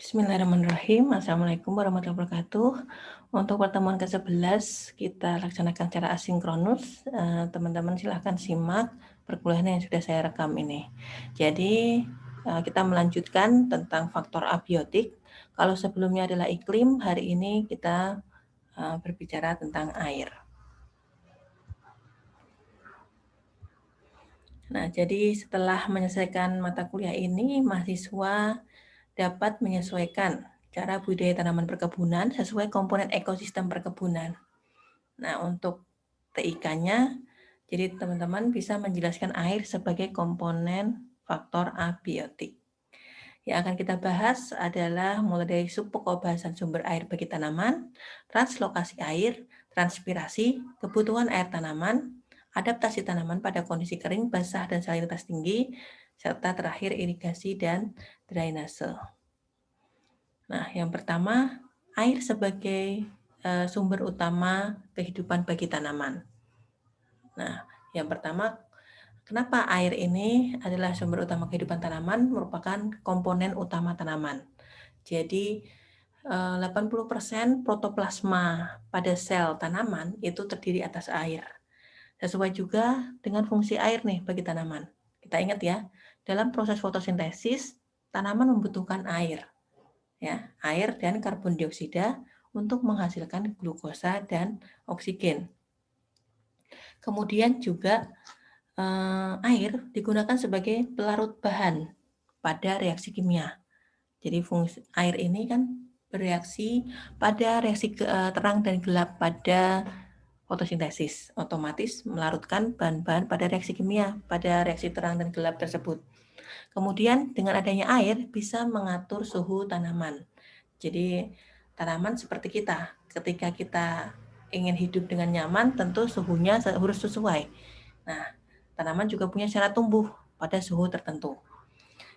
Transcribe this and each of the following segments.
Bismillahirrahmanirrahim. Assalamualaikum warahmatullahi wabarakatuh. Untuk pertemuan ke-11 kita laksanakan secara asinkronus. Teman-teman silahkan simak perkuliahan yang sudah saya rekam ini. Jadi kita melanjutkan tentang faktor abiotik. Kalau sebelumnya adalah iklim, hari ini kita berbicara tentang air. Nah, jadi setelah menyelesaikan mata kuliah ini, mahasiswa dapat menyesuaikan cara budidaya tanaman perkebunan sesuai komponen ekosistem perkebunan. Nah, untuk TIK-nya, jadi teman-teman bisa menjelaskan air sebagai komponen faktor abiotik. Yang akan kita bahas adalah mulai dari subpokok bahasan sumber air bagi tanaman, translokasi air, transpirasi, kebutuhan air tanaman, adaptasi tanaman pada kondisi kering, basah, dan salinitas tinggi, serta terakhir irigasi dan drainase. Nah, yang pertama, air sebagai sumber utama kehidupan bagi tanaman. Nah, yang pertama, kenapa air ini adalah sumber utama kehidupan tanaman, merupakan komponen utama tanaman. Jadi, 80% protoplasma pada sel tanaman itu terdiri atas air. Sesuai juga dengan fungsi air nih bagi tanaman. Kita ingat ya, dalam proses fotosintesis, tanaman membutuhkan air. Ya, air dan karbon dioksida untuk menghasilkan glukosa dan oksigen. Kemudian juga air digunakan sebagai pelarut bahan pada reaksi kimia. Jadi fungsi air ini kan bereaksi pada reaksi terang dan gelap pada fotosintesis, otomatis melarutkan bahan-bahan pada reaksi kimia pada reaksi terang dan gelap tersebut. Kemudian dengan adanya air bisa mengatur suhu tanaman. Jadi tanaman seperti kita, ketika kita ingin hidup dengan nyaman, tentu suhunya harus sesuai. Nah, tanaman juga punya cara tumbuh pada suhu tertentu.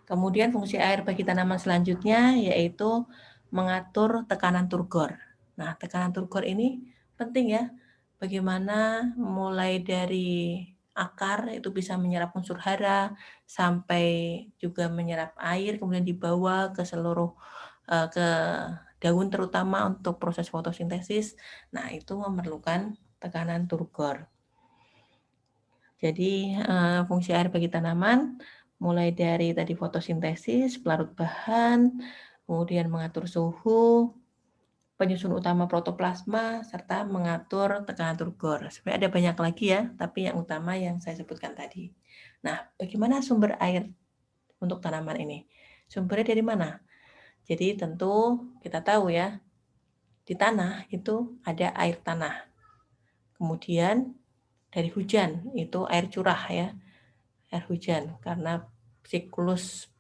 Kemudian fungsi air bagi tanaman selanjutnya yaitu mengatur tekanan turgor. Nah, tekanan turgor ini penting ya, bagaimana mulai dari akar itu bisa menyerap unsur hara sampai juga menyerap air, kemudian dibawa ke seluruh ke daun terutama untuk proses fotosintesis. Nah, itu memerlukan tekanan turgor. Jadi fungsi air bagi tanaman mulai dari tadi fotosintesis, pelarut bahan, kemudian mengatur suhu, penyusun utama protoplasma, serta mengatur tekanan turgor. Sebenarnya ada banyak lagi ya, tapi yang utama yang saya sebutkan tadi. Nah, bagaimana sumber air untuk tanaman ini? Sumbernya dari mana? Jadi tentu kita tahu ya, di tanah itu ada air tanah. Kemudian dari hujan itu air curah ya, air hujan karena siklus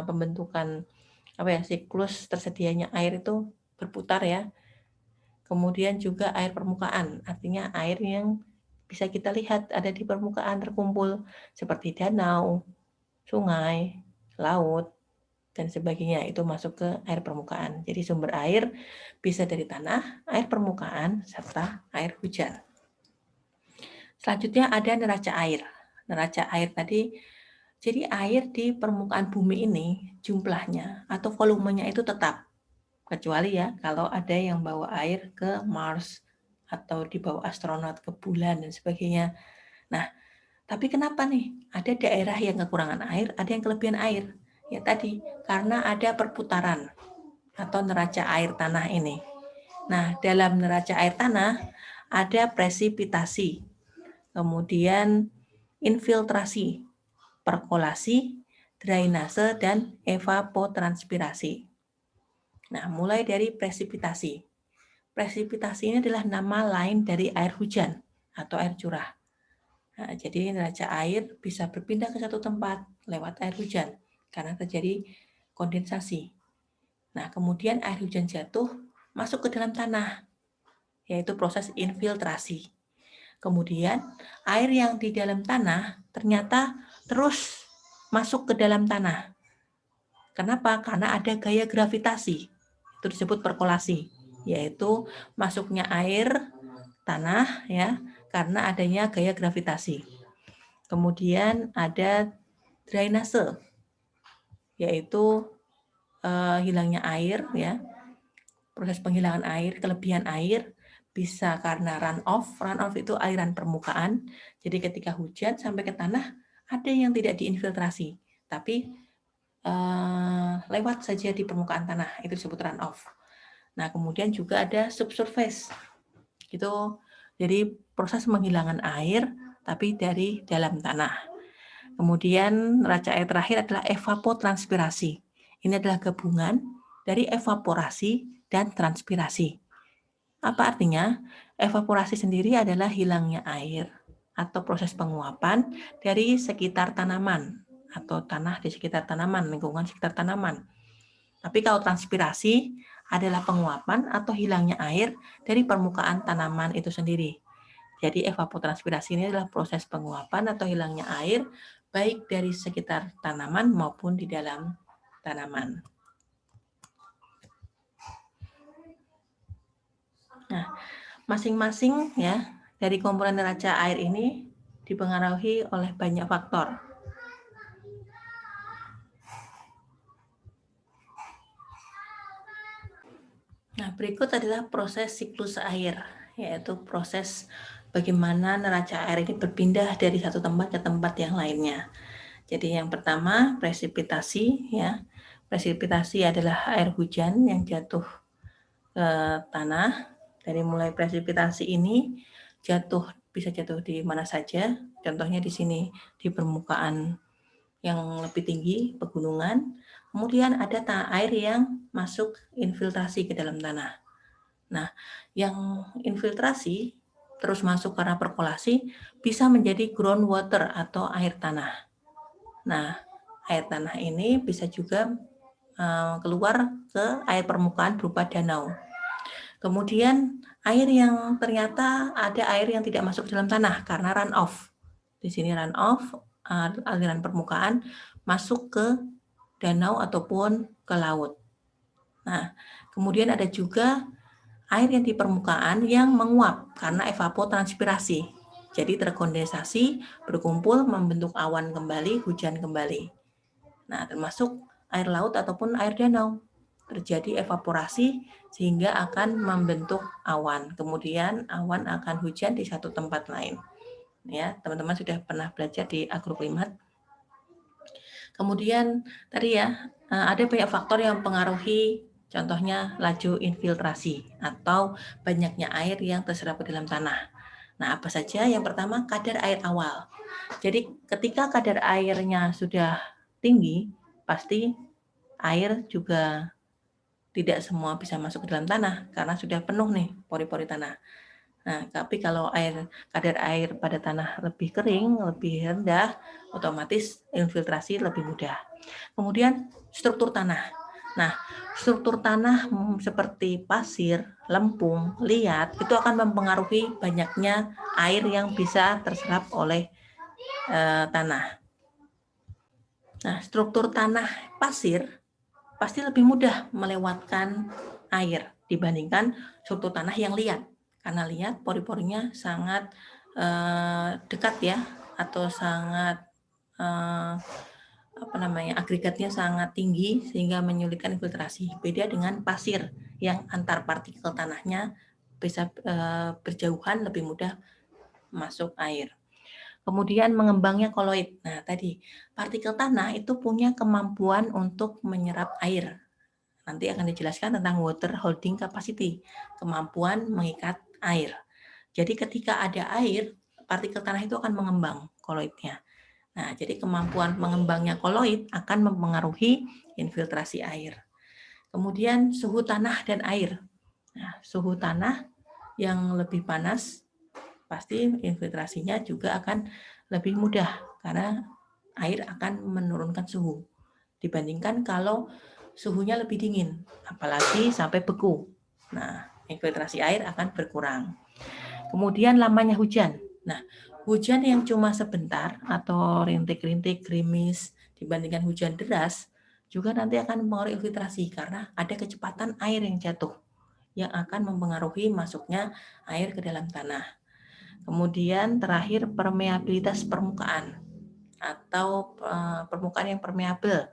pembentukan siklus tersedianya air itu berputar ya. Kemudian juga air permukaan, artinya air yang bisa kita lihat ada di permukaan terkumpul seperti danau, sungai, laut, dan sebagainya, itu masuk ke air permukaan. Jadi sumber air bisa dari tanah, air permukaan, serta air hujan. Selanjutnya ada neraca air. Neraca air tadi, jadi air di permukaan bumi ini jumlahnya atau volumenya itu tetap. Kecuali ya kalau ada yang bawa air ke Mars atau dibawa astronot ke bulan dan sebagainya. Nah, tapi kenapa nih ada daerah yang kekurangan air, ada yang kelebihan air? Ya tadi, karena ada perputaran atau neraca air tanah ini. Nah, dalam neraca air tanah ada presipitasi, kemudian infiltrasi, perkolasi, drainase, dan evapotranspirasi. Nah, mulai dari presipitasi. Presipitasi ini adalah nama lain dari air hujan atau air curah. Nah, jadi neraca air bisa berpindah ke satu tempat lewat air hujan karena terjadi kondensasi. Nah, kemudian air hujan jatuh masuk ke dalam tanah, yaitu proses infiltrasi. Kemudian air yang di dalam tanah ternyata terus masuk ke dalam tanah. Kenapa? Karena ada gaya gravitasi. Itu disebut perkolasi, yaitu masuknya air tanah ya karena adanya gaya gravitasi. Kemudian ada drainase, yaitu hilangnya air ya, proses penghilangan air, kelebihan air bisa karena runoff. Runoff itu aliran permukaan. Jadi ketika hujan sampai ke tanah ada yang tidak diinfiltrasi, tapi lewat saja di permukaan tanah, itu disebut runoff. Nah, kemudian juga ada subsurface. Gitu. Jadi proses penghilangan air tapi dari dalam tanah. Kemudian neraca air terakhir adalah evapotranspirasi. Ini adalah gabungan dari evaporasi dan transpirasi. Apa artinya? Evaporasi sendiri adalah hilangnya air atau proses penguapan dari sekitar tanaman atau tanah di sekitar tanaman, lingkungan sekitar tanaman. Tapi kalau transpirasi adalah penguapan atau hilangnya air dari permukaan tanaman itu sendiri. Jadi evapotranspirasi ini adalah proses penguapan atau hilangnya air baik dari sekitar tanaman maupun di dalam tanaman. Nah, masing-masing ya dari komponen neraca air ini dipengaruhi oleh banyak faktor. Nah, berikut adalah proses siklus air, yaitu proses bagaimana neraca air ini berpindah dari satu tempat ke tempat yang lainnya. Jadi yang pertama presipitasi ya. Presipitasi adalah air hujan yang jatuh ke tanah. Dari mulai presipitasi ini bisa jatuh di mana saja. Contohnya di sini di permukaan yang lebih tinggi, pegunungan. Kemudian ada air yang masuk infiltrasi ke dalam tanah. Nah, yang infiltrasi terus masuk karena perkolasi bisa menjadi groundwater atau air tanah. Nah, air tanah ini bisa juga keluar ke air permukaan berupa danau. Kemudian air yang ternyata ada air yang tidak masuk dalam tanah karena runoff. Di sini runoff, aliran permukaan masuk ke danau ataupun ke laut. Nah, kemudian ada juga air yang di permukaan yang menguap karena evapotranspirasi. Jadi terkondensasi, berkumpul, membentuk awan kembali, hujan kembali. Nah, termasuk air laut ataupun air danau. Terjadi evaporasi sehingga akan membentuk awan. Kemudian awan akan hujan di satu tempat lain. Ya, teman-teman sudah pernah belajar di agroklimat. Kemudian tadi ya, ada banyak faktor yang mempengaruhi, contohnya laju infiltrasi atau banyaknya air yang terserap ke dalam tanah. Nah, apa saja? Yang pertama, kadar air awal. Jadi ketika kadar airnya sudah tinggi, pasti air juga tidak semua bisa masuk ke dalam tanah karena sudah penuh nih pori-pori tanah. Nah, tapi kalau kadar air pada tanah lebih kering, lebih rendah, otomatis infiltrasi lebih mudah. Kemudian struktur tanah. Nah, struktur tanah seperti pasir, lempung, liat itu akan mempengaruhi banyaknya air yang bisa terserap oleh tanah. Nah, struktur tanah pasir pasti lebih mudah melewatkan air dibandingkan struktur tanah yang liat. Karena liat pori-porinya sangat dekat ya, atau sangat agregatnya sangat tinggi sehingga menyulitkan infiltrasi. Beda dengan pasir yang antar partikel tanahnya bisa berjauhan, lebih mudah masuk air. Kemudian mengembangnya koloid. Nah, tadi partikel tanah itu punya kemampuan untuk menyerap air. Nanti akan dijelaskan tentang water holding capacity, kemampuan mengikat air. Jadi ketika ada air, partikel tanah itu akan mengembang koloidnya. Nah, jadi kemampuan mengembangnya koloid akan mempengaruhi infiltrasi air. Kemudian suhu tanah dan air. Nah, suhu tanah yang lebih panas pasti infiltrasinya juga akan lebih mudah karena air akan menurunkan suhu dibandingkan kalau suhunya lebih dingin, apalagi sampai beku. Nah, infiltrasi air akan berkurang. Kemudian lamanya hujan. Nah, hujan yang cuma sebentar atau rintik-rintik, gerimis dibandingkan hujan deras juga nanti akan mempengaruhi infiltrasi karena ada kecepatan air yang jatuh yang akan mempengaruhi masuknya air ke dalam tanah. Kemudian terakhir permeabilitas permukaan atau permukaan yang permeabel.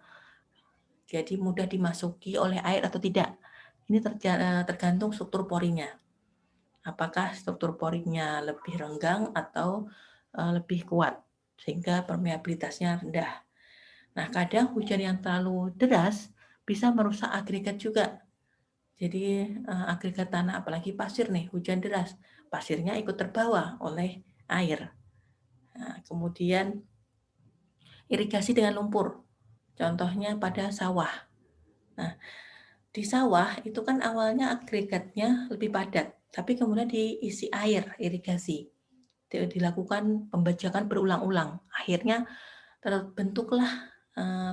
Jadi mudah dimasuki oleh air atau tidak. Ini tergantung struktur porinya. Apakah struktur porinya lebih renggang atau lebih kuat, sehingga permeabilitasnya rendah. Nah, kadang hujan yang terlalu deras bisa merusak agregat juga. Jadi agregat tanah, apalagi pasir nih, hujan deras, pasirnya ikut terbawa oleh air. Nah, kemudian irigasi dengan lumpur, contohnya pada sawah. Nah, di sawah itu kan awalnya agregatnya lebih padat, tapi kemudian diisi air irigasi. Dilakukan pembajakan berulang-ulang. Akhirnya terbentuklah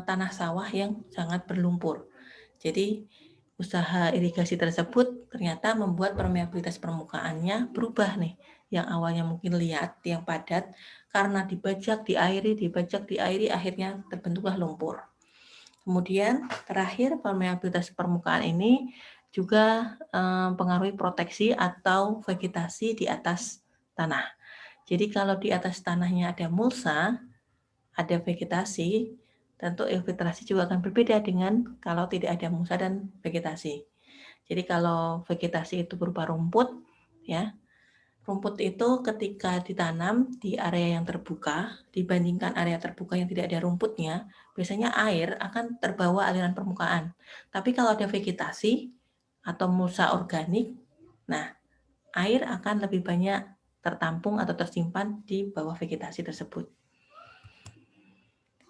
tanah sawah yang sangat berlumpur. Jadi usaha irigasi tersebut ternyata membuat permeabilitas permukaannya berubah nih. Yang awalnya mungkin liat, yang padat, karena dibajak, diairi, akhirnya terbentuklah lumpur. Kemudian terakhir permeabilitas permukaan ini juga mempengaruhi proteksi atau vegetasi di atas tanah. Jadi kalau di atas tanahnya ada mulsa, ada vegetasi, tentu infiltrasi juga akan berbeda dengan kalau tidak ada mulsa dan vegetasi. Jadi kalau vegetasi itu berupa rumput, ya, rumput itu ketika ditanam di area yang terbuka, dibandingkan area terbuka yang tidak ada rumputnya, biasanya air akan terbawa aliran permukaan. Tapi kalau ada vegetasi atau mulsa organik, nah air akan lebih banyak tertampung atau tersimpan di bawah vegetasi tersebut.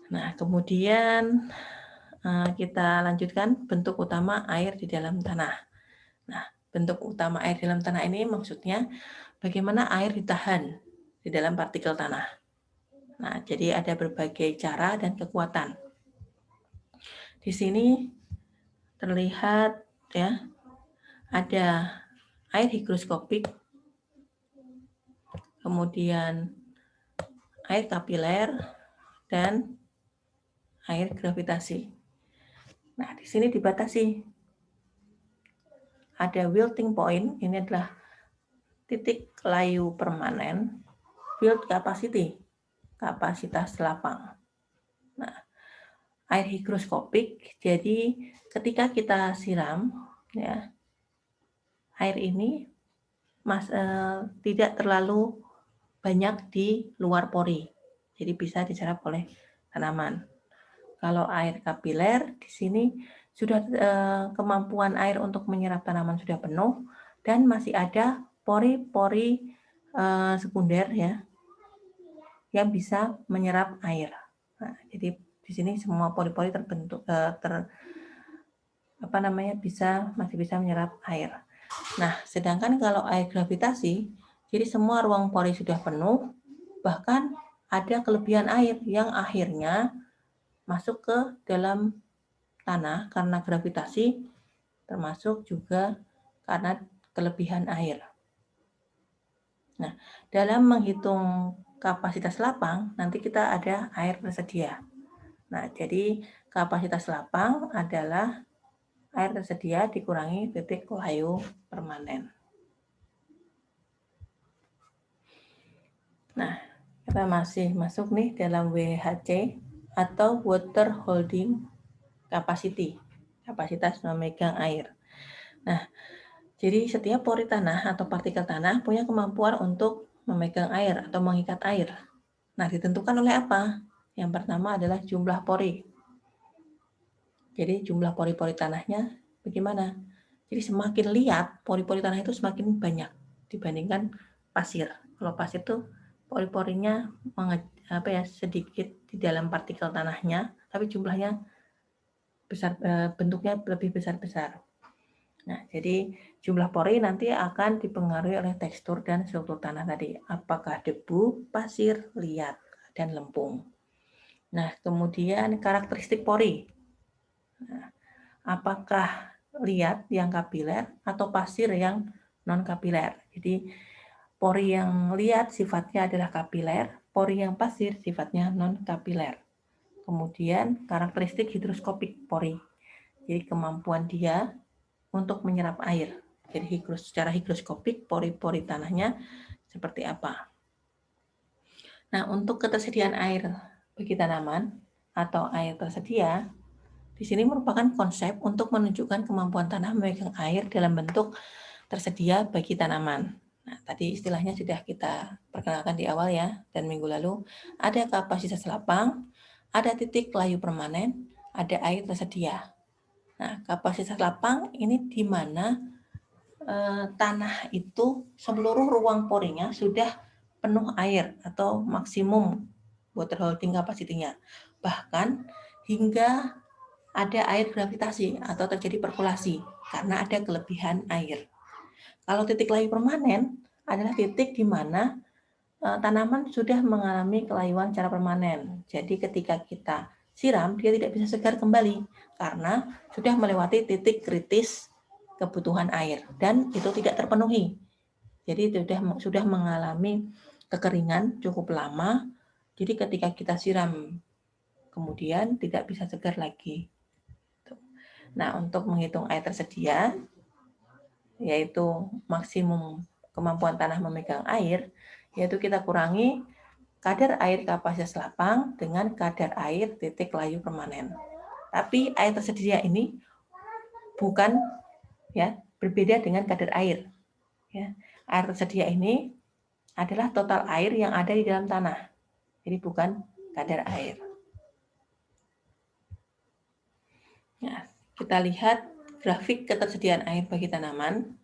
Nah, kemudian kita lanjutkan bentuk utama air di dalam tanah. Nah, bentuk utama air di dalam tanah ini maksudnya bagaimana air ditahan di dalam partikel tanah. Nah, jadi ada berbagai cara dan kekuatan. Di sini terlihat ya, ada air higroskopik, kemudian air kapiler, dan air gravitasi. Nah, di sini dibatasi. Ada wilting point, ini adalah titik layu permanen, field capacity, kapasitas lapang. Nah, air higroskopik, jadi ketika kita siram, ya, air ini tidak terlalu banyak di luar pori, jadi bisa diserap oleh tanaman. Kalau air kapiler, di sini sudah kemampuan air untuk menyerap tanaman sudah penuh dan masih ada pori-pori sekunder ya yang bisa menyerap air. Nah, jadi di sini semua pori-pori terbentuk masih bisa menyerap air. Nah, sedangkan kalau air gravitasi, jadi semua ruang pori sudah penuh, bahkan ada kelebihan air yang akhirnya masuk ke dalam tanah karena gravitasi, termasuk juga karena kelebihan air. Nah, dalam menghitung kapasitas lapang, nanti kita ada air tersedia. Nah, jadi kapasitas lapang adalah air tersedia dikurangi titik layu permanen. Nah, kita masih masuk nih dalam WHC atau Water Holding Capacity, kapasitas memegang air. Nah, jadi setiap pori tanah atau partikel tanah punya kemampuan untuk memegang air atau mengikat air. Nah, ditentukan oleh apa? Yang pertama adalah jumlah pori. Jadi jumlah pori-pori tanahnya bagaimana? Jadi semakin liat, pori-pori tanah itu semakin banyak dibandingkan pasir. Kalau pasir itu pori-porinya sedikit di dalam partikel tanahnya, tapi jumlahnya besar, bentuknya lebih besar-besar. Nah, jadi jumlah pori nanti akan dipengaruhi oleh tekstur dan struktur tanah tadi. Apakah debu, pasir, liat, dan lempung. Nah, kemudian karakteristik pori. Nah, apakah liat yang kapiler atau pasir yang non-kapiler. Jadi pori yang liat sifatnya adalah kapiler, pori yang pasir sifatnya non-kapiler. Kemudian karakteristik hidroskopik pori. Jadi kemampuan dia untuk menyerap air. Jadi secara higroskopik pori-pori tanahnya seperti apa. Nah, untuk ketersediaan air bagi tanaman atau air tersedia, Di sini merupakan konsep untuk menunjukkan kemampuan tanah memegang air dalam bentuk tersedia bagi tanaman. Nah, tadi istilahnya sudah kita perkenalkan di awal ya, dan minggu lalu ada kapasitas lapang, ada titik layu permanen, ada air tersedia. Nah, kapasitas lapang ini di mana tanah itu seluruh ruang porinya sudah penuh air atau maksimum water holding capacity-nya. Bahkan hingga ada air gravitasi atau terjadi perkulasi karena ada kelebihan air. Kalau titik layu permanen adalah titik di mana tanaman sudah mengalami kelayuan secara permanen. Jadi ketika kita siram, dia tidak bisa segar kembali karena sudah melewati titik kritis kebutuhan air dan itu tidak terpenuhi. Jadi sudah mengalami kekeringan cukup lama. Jadi ketika kita siram kemudian tidak bisa segar lagi. Nah, untuk menghitung air tersedia, yaitu maksimum kemampuan tanah memegang air, yaitu kita kurangi kadar air kapasitas lapang dengan kadar air titik layu permanen. Tapi air tersedia ini bukan ya berbeda dengan kadar air. Ya. Air tersedia ini adalah total air yang ada di dalam tanah. Jadi bukan kadar air. Nah, kita lihat grafik ketersediaan air bagi tanaman.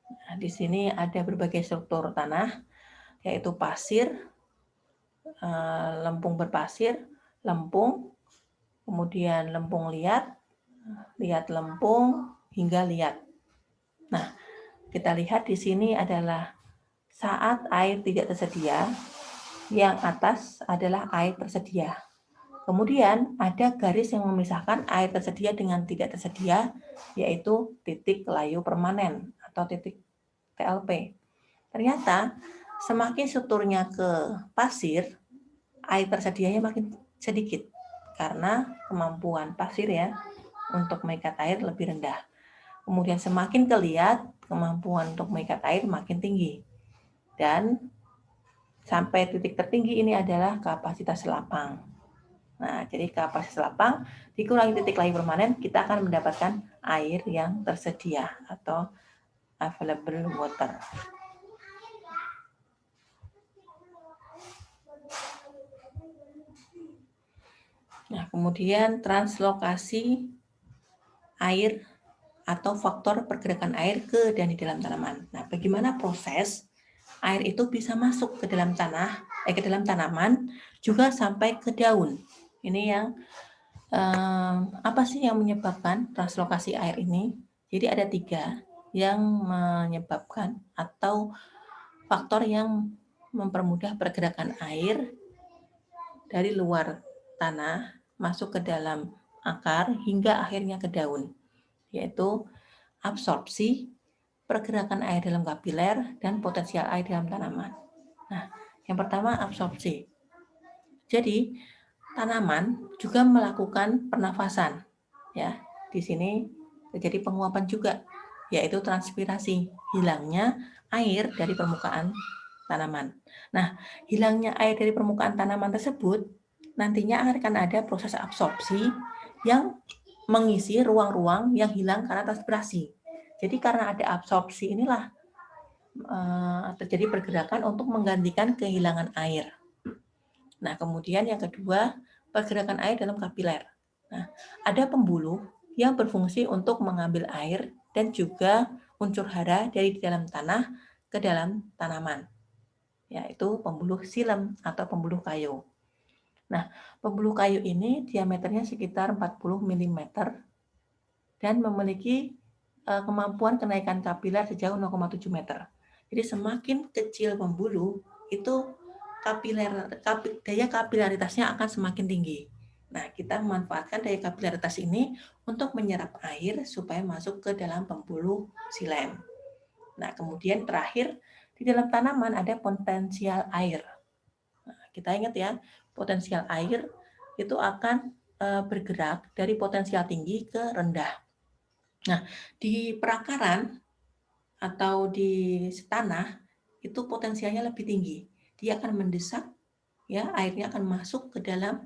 Nah, di sini ada berbagai struktur tanah, yaitu pasir, lempung berpasir, lempung, kemudian lempung liat, liat lempung, hingga liat. Nah, kita lihat di sini adalah saat air tidak tersedia, yang atas adalah air tersedia. Kemudian ada garis yang memisahkan air tersedia dengan tidak tersedia, yaitu titik layu permanen atau titik TLP. Ternyata semakin strukturnya ke pasir, air tersedianya makin sedikit karena kemampuan pasir ya untuk mengikat air lebih rendah. Kemudian semakin ke liat, kemampuan untuk mengikat air makin tinggi. Dan sampai titik tertinggi ini adalah kapasitas lapang. Nah, jadi kapasitas lapang dikurangi titik layu permanen, kita akan mendapatkan air yang tersedia atau available water. Nah, kemudian translokasi air atau faktor pergerakan air ke dan di dalam tanaman. Nah, bagaimana proses air itu bisa masuk ke dalam tanah, ke dalam tanaman, juga sampai ke daun. Ini yang apa sih yang menyebabkan translokasi air ini? Jadi ada 3 yang menyebabkan atau faktor yang mempermudah pergerakan air dari luar tanah masuk ke dalam akar hingga akhirnya ke daun, yaitu absorpsi, pergerakan air dalam kapiler, dan potensial air dalam tanaman. Nah, yang pertama absorpsi. Jadi, tanaman juga melakukan pernafasan. Ya, di sini terjadi penguapan juga, yaitu transpirasi, hilangnya air dari permukaan tanaman. Nah, hilangnya air dari permukaan tanaman tersebut nantinya akan ada proses absorpsi yang mengisi ruang-ruang yang hilang karena transpirasi. Jadi karena ada absorpsi inilah terjadi pergerakan untuk menggantikan kehilangan air. Nah, kemudian yang kedua, pergerakan air dalam kapiler. Nah, ada pembuluh yang berfungsi untuk mengambil air dan juga unsur hara dari dalam tanah ke dalam tanaman, yaitu pembuluh silem atau pembuluh kayu. Nah, pembuluh kayu ini diameternya sekitar 40 mm dan memiliki kemampuan kenaikan kapiler sejauh 0,7 meter. Jadi semakin kecil pembuluh, itu daya kapilaritasnya akan semakin tinggi. Nah, kita memanfaatkan daya kapilaritas ini untuk menyerap air supaya masuk ke dalam pembuluh silem. Nah, kemudian terakhir, di dalam tanaman ada potensial air. Nah, kita ingat ya, potensial air itu akan bergerak dari potensial tinggi ke rendah. Nah, di perakaran atau di tanah itu potensialnya lebih tinggi. Dia akan mendesak, ya airnya akan masuk ke dalam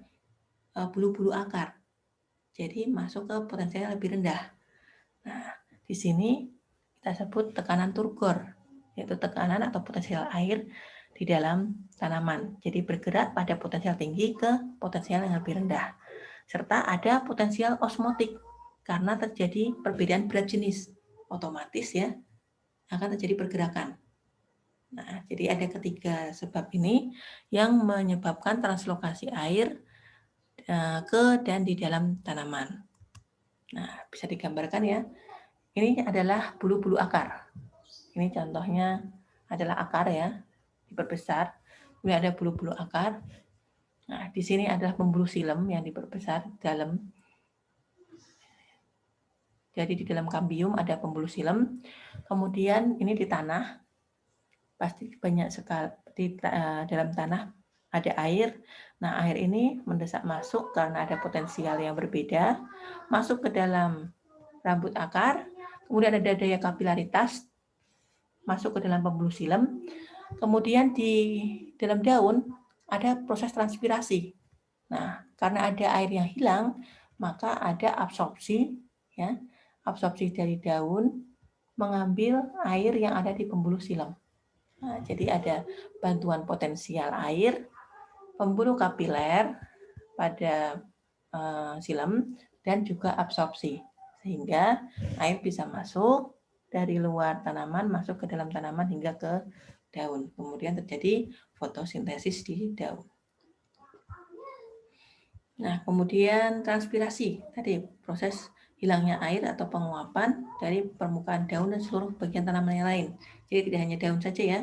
bulu-bulu akar. jadi masuk ke potensial yang lebih rendah. Nah, di sini kita sebut tekanan turgor, yaitu tekanan atau potensial air di dalam tanaman. Jadi bergerak pada potensial tinggi ke potensial yang lebih rendah. Serta ada potensial osmotik, karena terjadi perbedaan berat jenis. Otomatis ya, akan terjadi pergerakan. Nah, jadi ada ketiga sebab ini yang menyebabkan translokasi air ke dan di dalam tanaman. Nah, bisa digambarkan ya. Ini adalah bulu-bulu akar. Ini contohnya adalah akar ya, diperbesar. Ini ada bulu-bulu akar. Nah, di sini adalah pembuluh silem yang diperbesar dalam. Jadi di dalam kambium ada pembuluh silem. Kemudian ini di tanah, pasti banyak sekali di dalam tanah ada air. Nah, air ini mendesak masuk karena ada potensial yang berbeda, masuk ke dalam rambut akar, kemudian ada daya kapilaritas, masuk ke dalam pembuluh silem, kemudian di dalam daun ada proses transpirasi. Nah, karena ada air yang hilang, maka ada absorpsi, ya, absorpsi dari daun mengambil air yang ada di pembuluh silem. Nah, jadi ada bantuan potensial air, pembuluh kapiler pada silem, dan juga absorpsi. Sehingga air bisa masuk dari luar tanaman, masuk ke dalam tanaman hingga ke daun. Kemudian terjadi fotosintesis di daun. Nah, kemudian transpirasi. Tadi proses hilangnya air atau penguapan dari permukaan daun dan seluruh bagian tanaman yang lain. Jadi tidak hanya daun saja ya.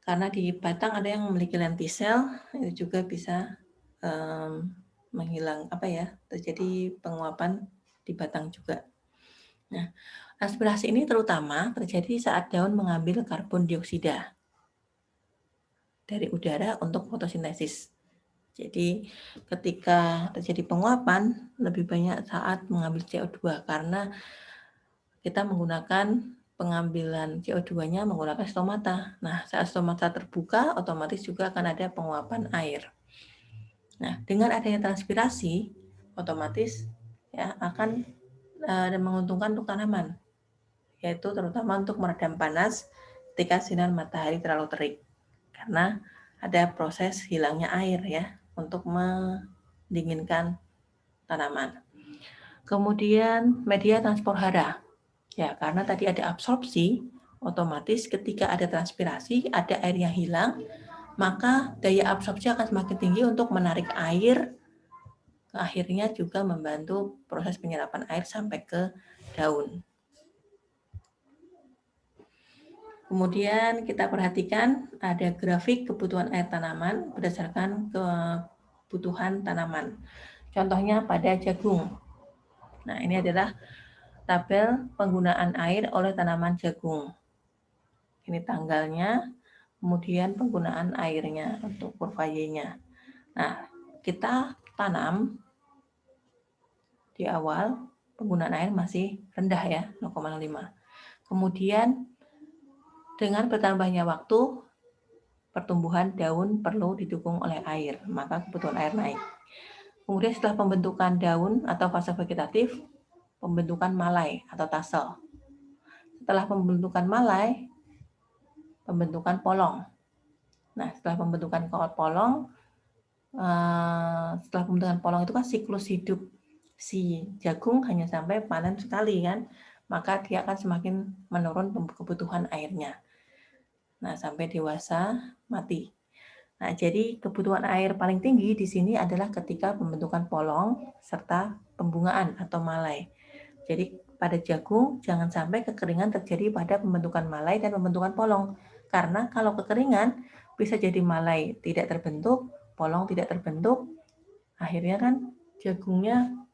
Karena di batang ada yang memiliki lentisel, itu juga bisa menghilang terjadi penguapan di batang juga. Nah, transpirasi ini terutama terjadi saat daun mengambil karbon dioksida dari udara untuk fotosintesis. Jadi ketika terjadi penguapan lebih banyak saat mengambil CO2 karena kita menggunakan pengambilan CO2-nya menggunakan stomata. Nah, saat stomata terbuka otomatis juga akan ada penguapan air. Nah, dengan adanya transpirasi otomatis ya akan menguntungkan untuk tanaman, yaitu terutama untuk meredam panas ketika sinar matahari terlalu terik. Karena ada proses hilangnya air ya untuk mendinginkan tanaman. Kemudian media transport hara. Ya, karena tadi ada absorpsi, otomatis ketika ada transpirasi, ada air yang hilang, maka daya absorpsi akan semakin tinggi untuk menarik air, akhirnya juga membantu proses penyerapan air sampai ke daun. Kemudian kita perhatikan ada grafik kebutuhan air tanaman berdasarkan kebutuhan tanaman. Contohnya pada jagung. Nah, ini adalah tabel penggunaan air oleh tanaman jagung. Ini tanggalnya, kemudian penggunaan airnya untuk kurva Y-nya. Nah, kita tanam di awal penggunaan air masih rendah ya, 0,5. Kemudian dengan bertambahnya waktu, pertumbuhan daun perlu didukung oleh air, maka kebutuhan air naik. Kemudian setelah pembentukan daun atau fase vegetatif, pembentukan malai atau tasel. Setelah pembentukan malai, pembentukan polong. Nah, setelah pembentukan polong, itu kan siklus hidup si jagung hanya sampai panen sekali kan, maka dia akan semakin menurun kebutuhan airnya. Nah, sampai dewasa mati. Nah, jadi kebutuhan air paling tinggi di sini adalah ketika pembentukan polong serta pembungaan atau malai. Jadi pada jagung jangan sampai kekeringan terjadi pada pembentukan malai dan pembentukan polong. Karena kalau kekeringan bisa jadi malai tidak terbentuk, polong tidak terbentuk, akhirnya kan jagungnya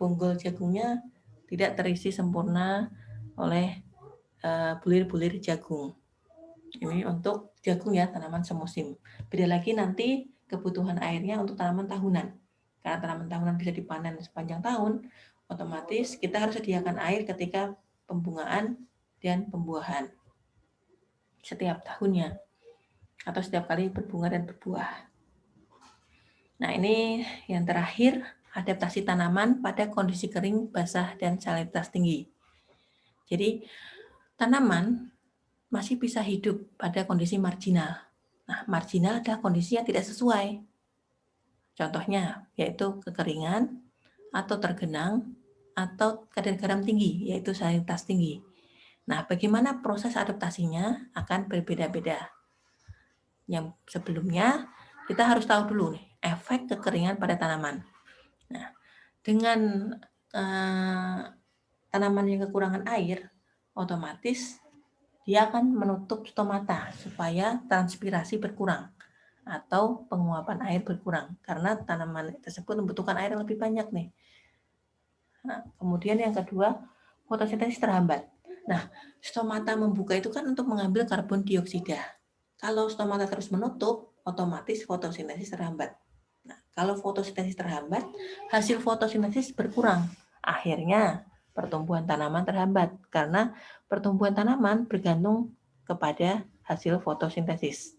bonggol jagungnya tidak terisi sempurna oleh bulir-bulir jagung. Ini untuk jagung ya, tanaman semusim. Beda lagi nanti kebutuhan airnya untuk tanaman tahunan. Karena tanaman tahunan bisa dipanen sepanjang tahun, otomatis kita harus sediakan air ketika pembungaan dan pembuahan setiap tahunnya atau setiap kali berbunga dan berbuah. Nah, ini yang terakhir adaptasi tanaman pada kondisi kering, basah, dan salinitas tinggi. Jadi, tanaman masih bisa hidup pada kondisi marginal. Nah, marginal adalah kondisi yang tidak sesuai. Contohnya, yaitu kekeringan, atau tergenang, atau kadar garam tinggi, yaitu salinitas tinggi. Nah, bagaimana proses adaptasinya akan berbeda-beda. Yang sebelumnya, kita harus tahu dulu nih, efek kekeringan pada tanaman. Nah, dengan tanaman yang kekurangan air, otomatis dia akan menutup stomata supaya transpirasi berkurang atau penguapan air berkurang karena tanaman tersebut membutuhkan air yang lebih banyak nih. Nah, kemudian yang kedua, fotosintesis terhambat. Nah, stomata membuka itu kan untuk mengambil karbon dioksida. Kalau stomata terus menutup, otomatis fotosintesis terhambat. Nah, kalau fotosintesis terhambat, hasil fotosintesis berkurang. Akhirnya, pertumbuhan tanaman terhambat karena pertumbuhan tanaman bergantung kepada hasil fotosintesis.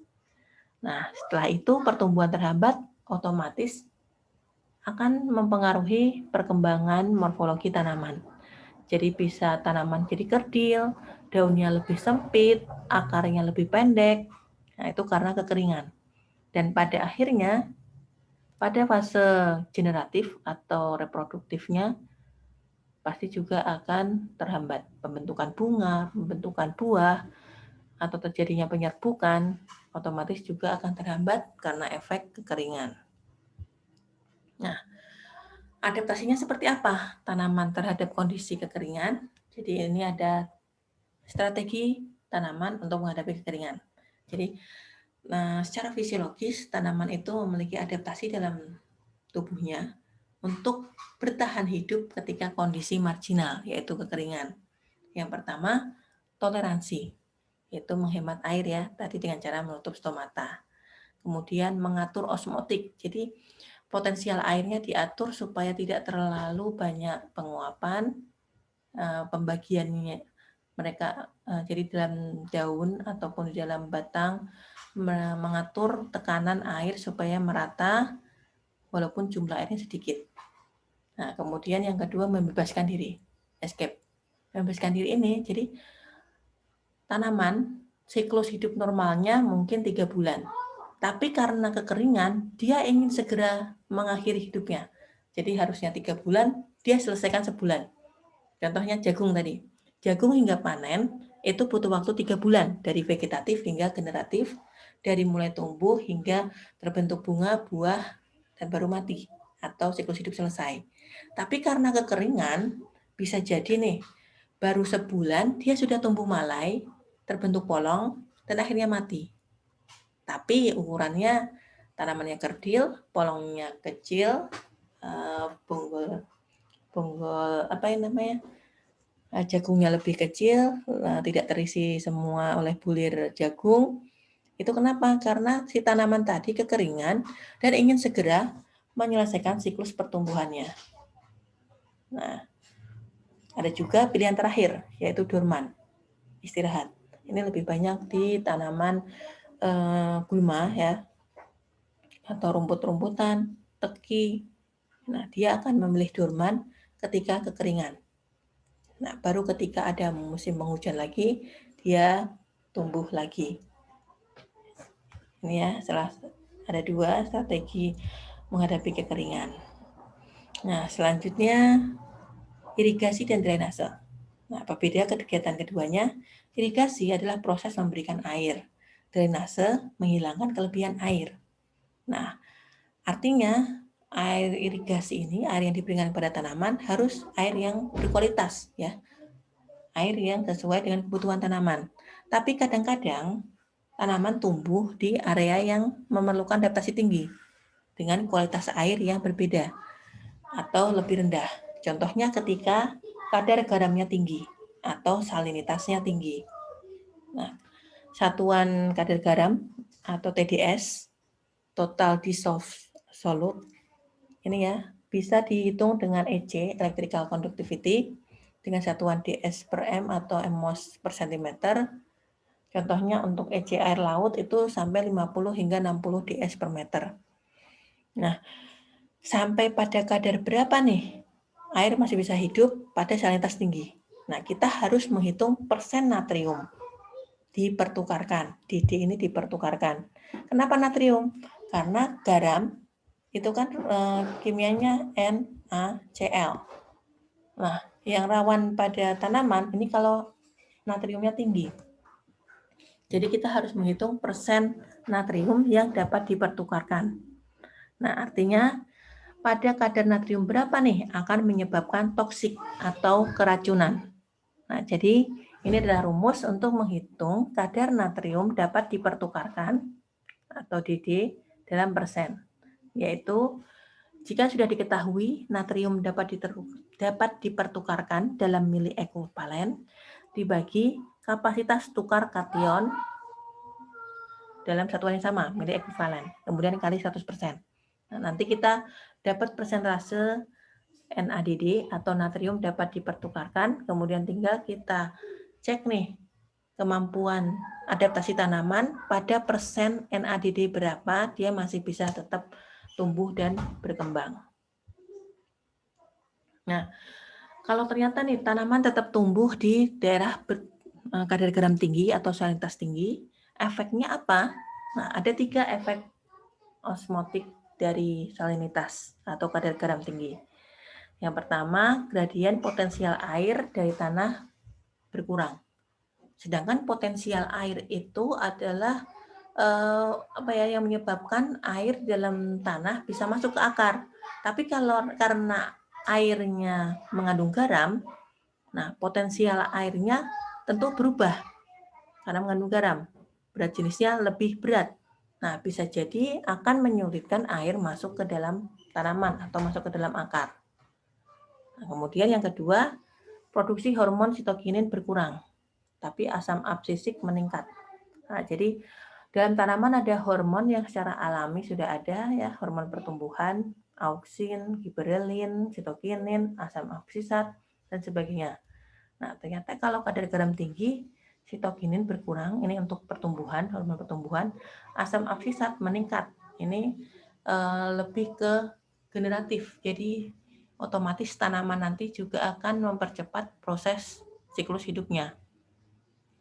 Nah, setelah itu pertumbuhan terhambat otomatis akan mempengaruhi perkembangan morfologi tanaman. Jadi bisa tanaman jadi kerdil, daunnya lebih sempit, akarnya lebih pendek. Nah, itu karena kekeringan. Dan pada akhirnya, pada fase generatif atau reproduktifnya, pasti juga akan terhambat. Pembentukan bunga, pembentukan buah, atau terjadinya penyerbukan, otomatis juga akan terhambat karena efek kekeringan. Nah, adaptasinya seperti apa tanaman terhadap kondisi kekeringan? Jadi ini ada strategi tanaman untuk menghadapi kekeringan. Jadi secara fisiologis tanaman itu memiliki adaptasi dalam tubuhnya untuk bertahan hidup ketika kondisi marginal, yaitu kekeringan. Yang pertama, toleransi, yaitu menghemat air ya, tadi dengan cara menutup stomata. Kemudian mengatur osmotik, jadi potensial airnya diatur supaya tidak terlalu banyak penguapan, pembagiannya mereka jadi dalam daun ataupun di dalam batang mengatur tekanan air supaya merata walaupun jumlah airnya sedikit. Nah, kemudian yang kedua membebaskan diri, escape. Membebaskan diri ini, jadi tanaman siklus hidup normalnya mungkin 3 bulan. Tapi karena kekeringan, dia ingin segera mengakhiri hidupnya. Jadi harusnya 3 bulan, dia selesaikan sebulan. Contohnya jagung tadi. Jagung hingga panen itu butuh waktu 3 bulan, dari vegetatif hingga generatif, dari mulai tumbuh hingga terbentuk bunga, buah, dan baru mati, atau siklus hidup selesai. Tapi karena kekeringan, bisa jadi nih, baru sebulan dia sudah tumbuh malai, terbentuk polong, dan akhirnya mati. Tapi ukurannya tanamannya kerdil, polongnya kecil, bonggol apa yang namanya, jagungnya lebih kecil, tidak terisi semua oleh bulir jagung. Itu kenapa? Karena si tanaman tadi kekeringan dan ingin segera menyelesaikan siklus pertumbuhannya. Nah, ada juga pilihan terakhir, yaitu dorman, istirahat. Ini lebih banyak di tanaman gulma ya, atau rumput-rumputan, teki. Nah, dia akan memilih dorman ketika kekeringan. Nah, baru ketika ada musim penghujan lagi, dia tumbuh lagi. Ini ya, setelah ada 2 strategi menghadapi kekeringan. Nah, selanjutnya irigasi dan drainase. Nah, berbeda kegiatan keduanya, irigasi adalah proses memberikan air. Drainase menghilangkan kelebihan air. Nah, artinya air irigasi ini, air yang diberikan kepada tanaman harus air yang berkualitas ya. Air yang sesuai dengan kebutuhan tanaman. Tapi kadang-kadang tanaman tumbuh di area yang memerlukan adaptasi tinggi dengan kualitas air yang berbeda atau lebih rendah. Contohnya ketika kadar garamnya tinggi atau salinitasnya tinggi. Nah, satuan kadar garam atau TDS, total dissolved solute, ini ya, bisa dihitung dengan EC, electrical conductivity, dengan satuan DS per M atau mMOS per centimeter. Contohnya untuk EC air laut itu sampai 50 hingga 60 DS per meter. Nah, sampai pada kadar berapa nih air masih bisa hidup pada salinitas tinggi. Nah, kita harus menghitung persen natrium dipertukarkan. DD ini dipertukarkan. Kenapa natrium? Karena garam itu kan kimianya NaCl. Nah, yang rawan pada tanaman ini kalau natriumnya tinggi. Jadi kita harus menghitung persen natrium yang dapat dipertukarkan. Nah, artinya pada kadar natrium berapa nih akan menyebabkan toksik atau keracunan. Nah, jadi ini adalah rumus untuk menghitung kadar natrium dapat dipertukarkan atau DD dalam persen, yaitu jika sudah diketahui natrium dapat dipertukarkan dalam mili ekuivalen dibagi kapasitas tukar kation dalam satuan yang sama, mili ekuivalen, kemudian kali 100%. Nah, nanti kita dapat persentase NaDD atau natrium dapat dipertukarkan, kemudian tinggal kita cek nih kemampuan adaptasi tanaman pada persen NaDD berapa dia masih bisa tetap tumbuh dan berkembang. Nah, kalau ternyata nih tanaman tetap tumbuh di daerah kadar garam tinggi atau salinitas tinggi, efeknya apa? Nah, ada 3 efek osmotik dari salinitas atau kadar garam tinggi. Yang pertama, gradien potensial air dari tanah berkurang. Sedangkan potensial air itu adalah yang menyebabkan air dalam tanah bisa masuk ke akar. Tapi karena airnya mengandung garam, nah potensial airnya tentu berubah karena mengandung garam. Berat jenisnya lebih berat. Nah, bisa jadi akan menyulitkan air masuk ke dalam tanaman atau masuk ke dalam akar. Nah, kemudian yang kedua, produksi hormon sitokinin berkurang, tapi asam absisik meningkat. Nah, jadi dalam tanaman ada hormon yang secara alami sudah ada ya, hormon pertumbuhan, auksin, giberelin, sitokinin, asam absisat, dan sebagainya. Nah, ternyata kalau kadar garam tinggi, sitokinin berkurang, ini untuk pertumbuhan, hormon pertumbuhan, asam absisat meningkat, ini lebih ke generatif, jadi otomatis tanaman nanti juga akan mempercepat proses siklus hidupnya.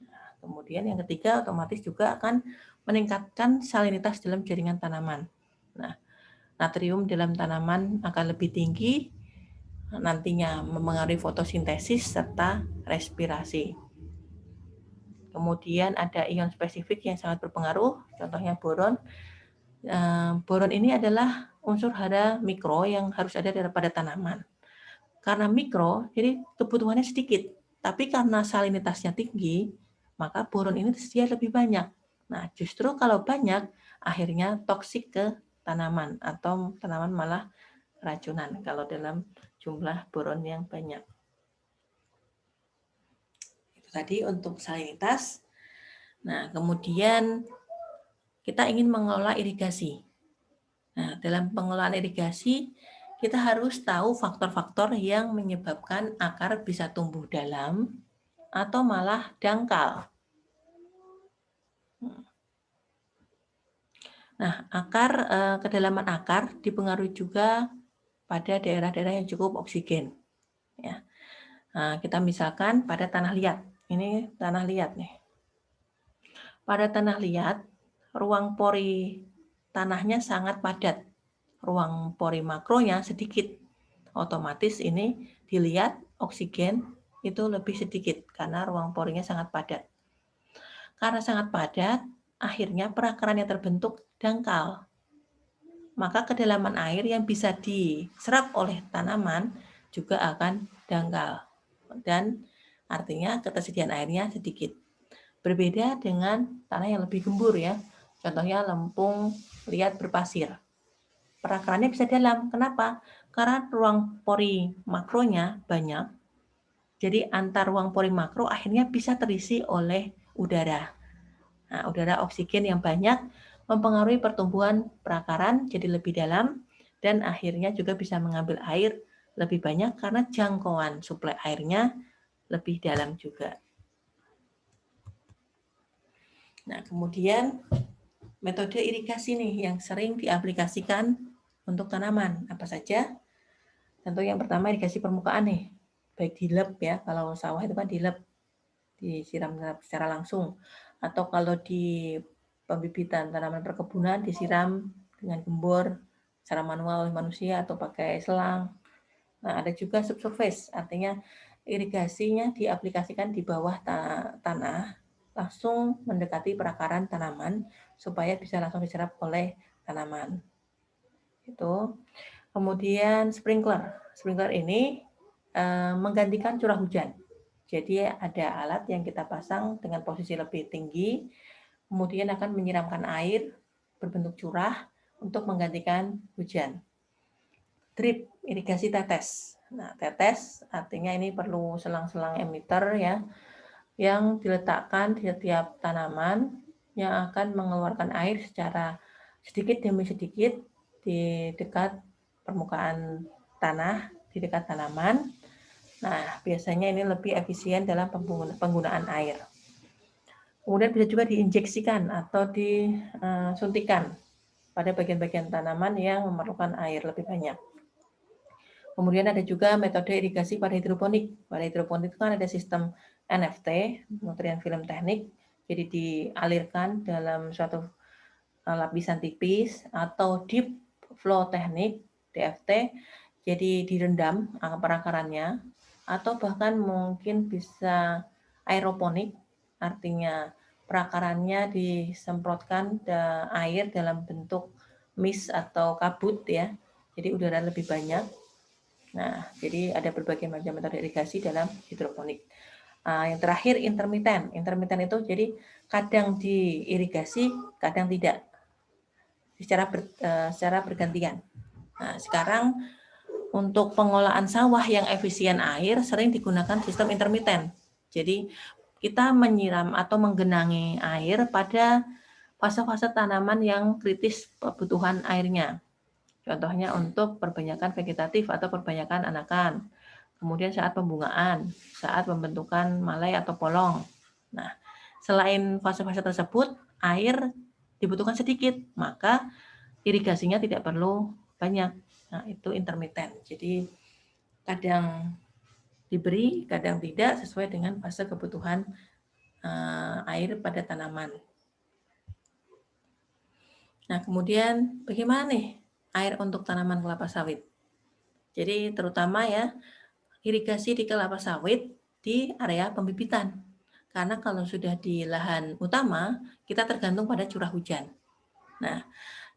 Nah, kemudian yang ketiga, otomatis juga akan meningkatkan salinitas dalam jaringan tanaman. Nah, natrium dalam tanaman akan lebih tinggi, nantinya mempengaruhi fotosintesis serta respirasi. Kemudian ada ion spesifik yang sangat berpengaruh, contohnya boron. Boron ini adalah unsur hara mikro yang harus ada pada tanaman. Karena mikro, jadi kebutuhannya sedikit. Tapi karena salinitasnya tinggi, maka boron ini tersedia lebih banyak. Nah, justru kalau banyak, akhirnya toksik ke tanaman atau tanaman malah racunan kalau dalam jumlah boron yang banyak. Itu tadi untuk salinitas. Nah, kemudian kita ingin mengelola irigasi. Nah, dalam pengelolaan irigasi, kita harus tahu faktor-faktor yang menyebabkan akar bisa tumbuh dalam atau malah dangkal. Nah, kedalaman akar dipengaruhi juga pada daerah-daerah yang cukup oksigen. Ya. Nah, kita misalkan pada tanah liat. Ini tanah liat nih. Pada tanah liat, ruang pori tanahnya sangat padat. Ruang pori makronya sedikit. Otomatis ini dilihat oksigen itu lebih sedikit karena ruang porinya sangat padat. Karena sangat padat, akhirnya perakaran yang terbentuk dangkal. Maka kedalaman air yang bisa diserap oleh tanaman juga akan dangkal. Dan artinya ketersediaan airnya sedikit. Berbeda dengan tanah yang lebih gembur ya. Contohnya lempung liat berpasir. Perakarannya bisa dalam. Kenapa? Karena ruang pori makronya banyak. Jadi antar ruang pori makro akhirnya bisa terisi oleh udara. Nah, udara oksigen yang banyak mempengaruhi pertumbuhan perakaran jadi lebih dalam dan akhirnya juga bisa mengambil air lebih banyak karena jangkauan suplai airnya lebih dalam juga. Nah, kemudian metode irigasi nih yang sering diaplikasikan untuk tanaman. Apa saja? Tentu yang pertama irigasi permukaan nih, baik dilep ya, kalau sawah itu kan dilep, disiram secara langsung. Atau kalau di pembibitan tanaman perkebunan disiram dengan gembor secara manual oleh manusia atau pakai selang. Nah, ada juga subsurface, artinya irigasinya diaplikasikan di bawah tanah, langsung mendekati perakaran tanaman supaya bisa langsung diserap oleh tanaman. Itu. Kemudian sprinkler. Sprinkler ini menggantikan curah hujan. Jadi ada alat yang kita pasang dengan posisi lebih tinggi, kemudian akan menyiramkan air berbentuk curah untuk menggantikan hujan. Drip, irigasi tetes. Nah, tetes artinya ini perlu selang-selang emitter ya, yang diletakkan di setiap tanaman yang akan mengeluarkan air secara sedikit demi sedikit di dekat permukaan tanah, di dekat tanaman. Nah, biasanya ini lebih efisien dalam penggunaan air. Kemudian bisa juga diinjeksikan atau disuntikan pada bagian-bagian tanaman yang memerlukan air lebih banyak. Kemudian ada juga metode irigasi pada hidroponik. Pada hidroponik itu kan ada sistem NFT, nutrien film teknik, jadi dialirkan dalam suatu lapisan tipis, atau deep flow teknik, DFT, jadi direndam perakarannya, atau bahkan mungkin bisa aeroponik, artinya perakarannya disemprotkan air dalam bentuk mist atau kabut ya, jadi udara lebih banyak. Nah, jadi ada berbagai macam metode irigasi dalam hidroponik. Yang terakhir intermiten. Intermiten itu jadi kadang diirigasi, kadang tidak, secara bergantian. Nah, sekarang untuk pengolahan sawah yang efisien air sering digunakan sistem intermiten. Jadi kita menyiram atau menggenangi air pada fase-fase tanaman yang kritis kebutuhan airnya. Contohnya untuk perbanyakan vegetatif atau perbanyakan anakan. Kemudian saat pembungaan, saat pembentukan malai atau polong. Nah, selain fase-fase tersebut, air dibutuhkan sedikit, maka irigasinya tidak perlu banyak. Nah, itu intermiten. Jadi kadang diberi, kadang tidak sesuai dengan fase kebutuhan air pada tanaman. Nah, kemudian bagaimana nih air untuk tanaman kelapa sawit? Jadi terutama ya, irigasi di kelapa sawit di area pembibitan. Karena kalau sudah di lahan utama, kita tergantung pada curah hujan. Nah,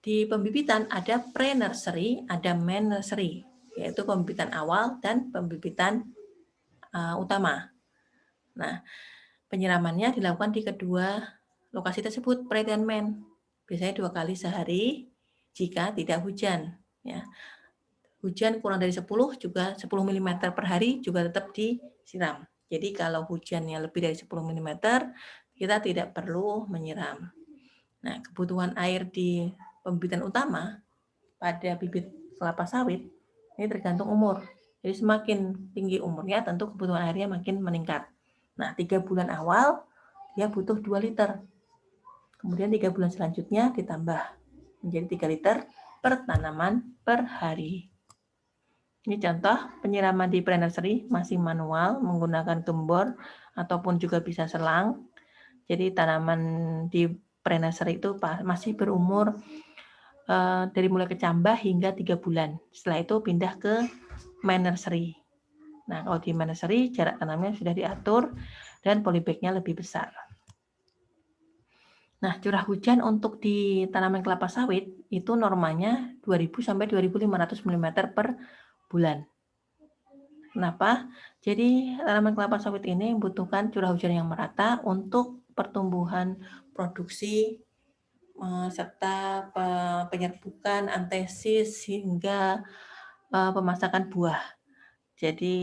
di pembibitan ada pre-nursery, ada main nursery, yaitu pembibitan awal dan pembibitan utama. Nah, penyiramannya dilakukan di kedua lokasi tersebut, pre dan main. Biasanya 2 kali sehari jika tidak hujan. Ya. Hujan kurang dari 10 juga 10 mm per hari juga tetap disiram. Jadi kalau hujannya lebih dari 10 mm, kita tidak perlu menyiram. Nah, kebutuhan air di pembibitan utama pada bibit kelapa sawit ini tergantung umur. Jadi semakin tinggi umurnya tentu kebutuhan airnya makin meningkat. Nah, 3 bulan awal dia butuh 2 liter. Kemudian 3 bulan selanjutnya ditambah menjadi 3 liter per tanaman per hari. Ini contoh penyiraman di pre-nursery masih manual menggunakan gembor ataupun juga bisa selang. Jadi tanaman di pre-nursery itu masih berumur dari mulai kecambah hingga 3 bulan. Setelah itu pindah ke main nursery. Nah, kalau di main nursery jarak tanamnya sudah diatur dan polybag-nya lebih besar. Nah, curah hujan untuk di tanaman kelapa sawit itu normanya 2000 sampai 2500 mm per bulan. Kenapa? Jadi tanaman kelapa sawit ini membutuhkan curah hujan yang merata untuk pertumbuhan produksi serta penyerbukan, antesis hingga pemasakan buah. Jadi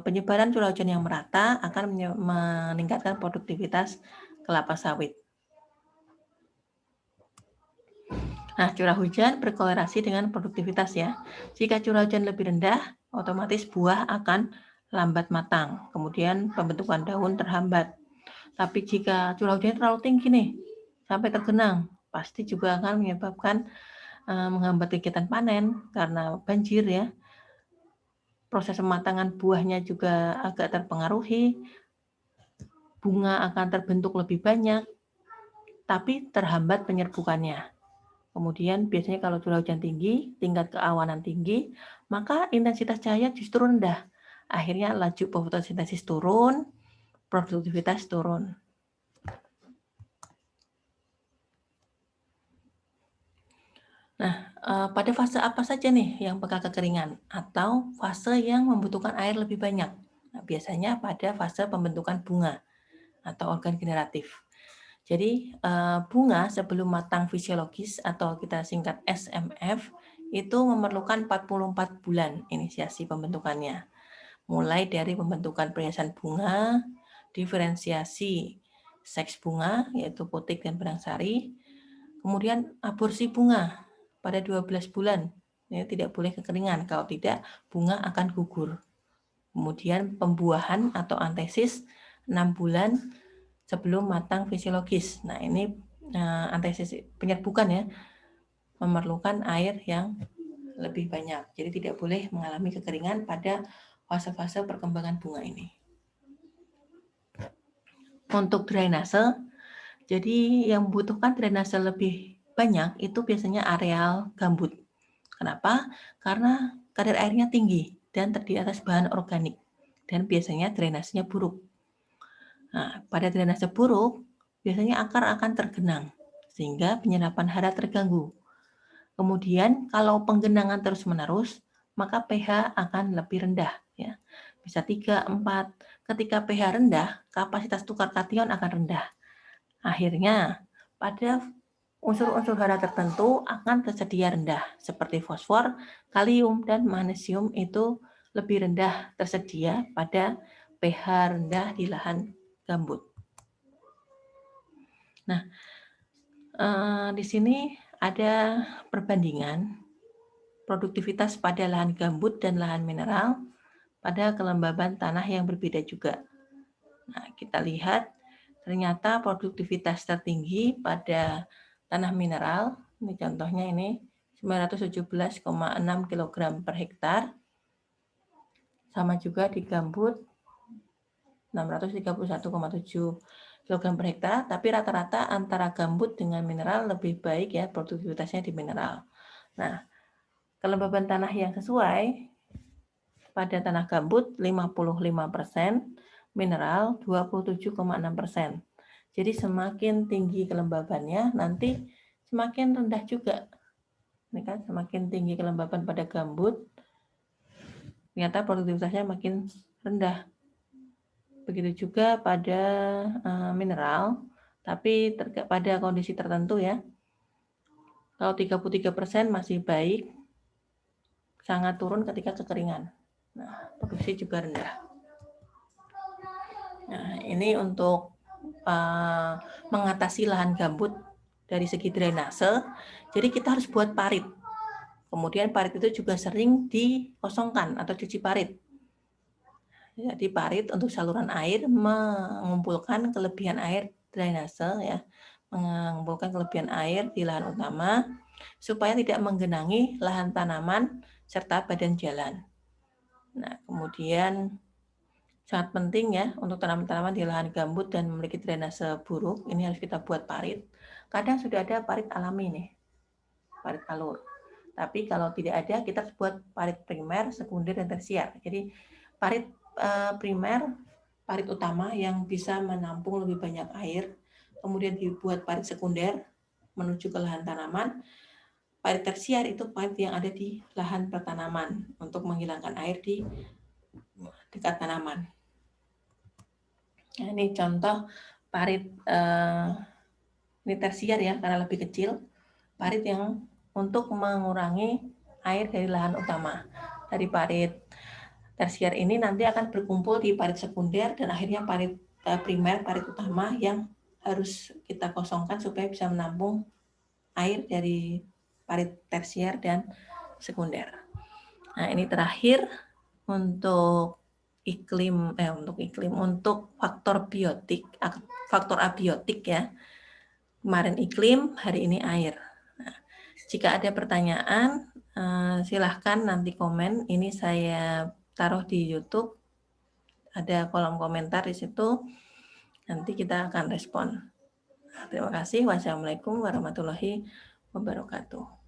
penyebaran curah hujan yang merata akan meningkatkan produktivitas kelapa sawit. Nah, curah hujan berkorelasi dengan produktivitas ya. Jika curah hujan lebih rendah, otomatis buah akan lambat matang. Kemudian pembentukan daun terhambat. Tapi jika curah hujannya terlalu tinggi nih, sampai tergenang, pasti juga akan menyebabkan menghambat kegiatan panen karena banjir ya. Proses pematangan buahnya juga agak terpengaruhi, bunga akan terbentuk lebih banyak, tapi terhambat penyerbukannya. Kemudian biasanya kalau curah hujan tinggi, tingkat keawanan tinggi, maka intensitas cahaya justru rendah. Akhirnya laju fotosintesis turun, produktivitas turun. Nah, pada fase apa saja nih yang bakal kekeringan atau fase yang membutuhkan air lebih banyak? Nah, biasanya pada fase pembentukan bunga atau organ generatif. Jadi, bunga sebelum matang fisiologis atau kita singkat SMF itu memerlukan 44 bulan inisiasi pembentukannya. Mulai dari pembentukan perhiasan bunga, diferensiasi seks bunga yaitu putik dan benang sari, kemudian aborsi bunga pada 12 bulan. Ya, tidak boleh kekeringan, kalau tidak bunga akan gugur. Kemudian pembuahan atau antesis 6 bulan sebelum matang fisiologis. Nah, ini antesis penyerbukan ya, memerlukan air yang lebih banyak. Jadi tidak boleh mengalami kekeringan pada fase-fase perkembangan bunga ini. Untuk drainase, jadi yang membutuhkan drainase lebih banyak itu biasanya areal gambut. Kenapa? Karena kadar airnya tinggi dan terdiri atas bahan organik dan biasanya drainasenya buruk. Nah, pada drainase buruk, biasanya akar akan tergenang sehingga penyerapan hara terganggu. Kemudian kalau penggenangan terus-menerus, maka pH akan lebih rendah ya. Bisa 3, 4. Ketika pH rendah, kapasitas tukar kation akan rendah. Akhirnya, pada unsur-unsur hara tertentu akan tersedia rendah, seperti fosfor, kalium, dan magnesium itu lebih rendah tersedia pada pH rendah di lahan gambut. Nah, di sini ada perbandingan produktivitas pada lahan gambut dan lahan mineral pada kelembaban tanah yang berbeda juga. Nah, kita lihat ternyata produktivitas tertinggi pada tanah mineral, ini contohnya ini 917,6 kg per hektar, sama juga di gambut 631,7 kg per hektar, tapi rata-rata antara gambut dengan mineral lebih baik ya produktivitasnya di mineral. Nah, kelembaban tanah yang sesuai pada tanah gambut 55%, mineral 27,6%. Jadi semakin tinggi kelembabannya nanti semakin rendah juga. Ini kan semakin tinggi kelembaban pada gambut, ternyata produktivitasnya makin rendah. Begitu juga pada mineral, tapi pada kondisi tertentu ya. Kalau 33% masih baik, sangat turun ketika kekeringan. Nah, produksi juga rendah. Nah, ini untuk mengatasi lahan gambut dari segi drainase. Jadi kita harus buat parit. Kemudian parit itu juga sering dikosongkan atau cuci parit. Jadi parit untuk saluran air mengumpulkan kelebihan air drainase ya, mengumpulkan kelebihan air di lahan utama supaya tidak menggenangi lahan tanaman serta badan jalan. Nah, kemudian sangat penting ya untuk tanaman-tanaman di lahan gambut dan memiliki drainase buruk, ini harus kita buat parit. Kadang sudah ada parit alami nih, parit alur. Tapi kalau tidak ada, kita harus buat parit primer, sekunder, dan tersier. Jadi parit primer, parit utama yang bisa menampung lebih banyak air, kemudian dibuat parit sekunder menuju ke lahan tanaman. Parit tersier itu parit yang ada di lahan pertanaman untuk menghilangkan air di dekat tanaman. Nah, ini contoh parit ini tersier ya, karena lebih kecil. Parit yang untuk mengurangi air dari lahan utama. Dari parit tersier ini nanti akan berkumpul di parit sekunder dan akhirnya parit primer, parit utama yang harus kita kosongkan supaya bisa menampung air dari parit tersier dan sekunder. Nah, ini terakhir untuk untuk faktor abiotik ya. Kemarin iklim, hari ini air. Nah, Jika ada pertanyaan, silahkan nanti komen. Ini saya taruh di YouTube, ada kolom komentar di situ, nanti kita akan respon. Terima kasih. Wassalamualaikum warahmatullahi wabarakatuh.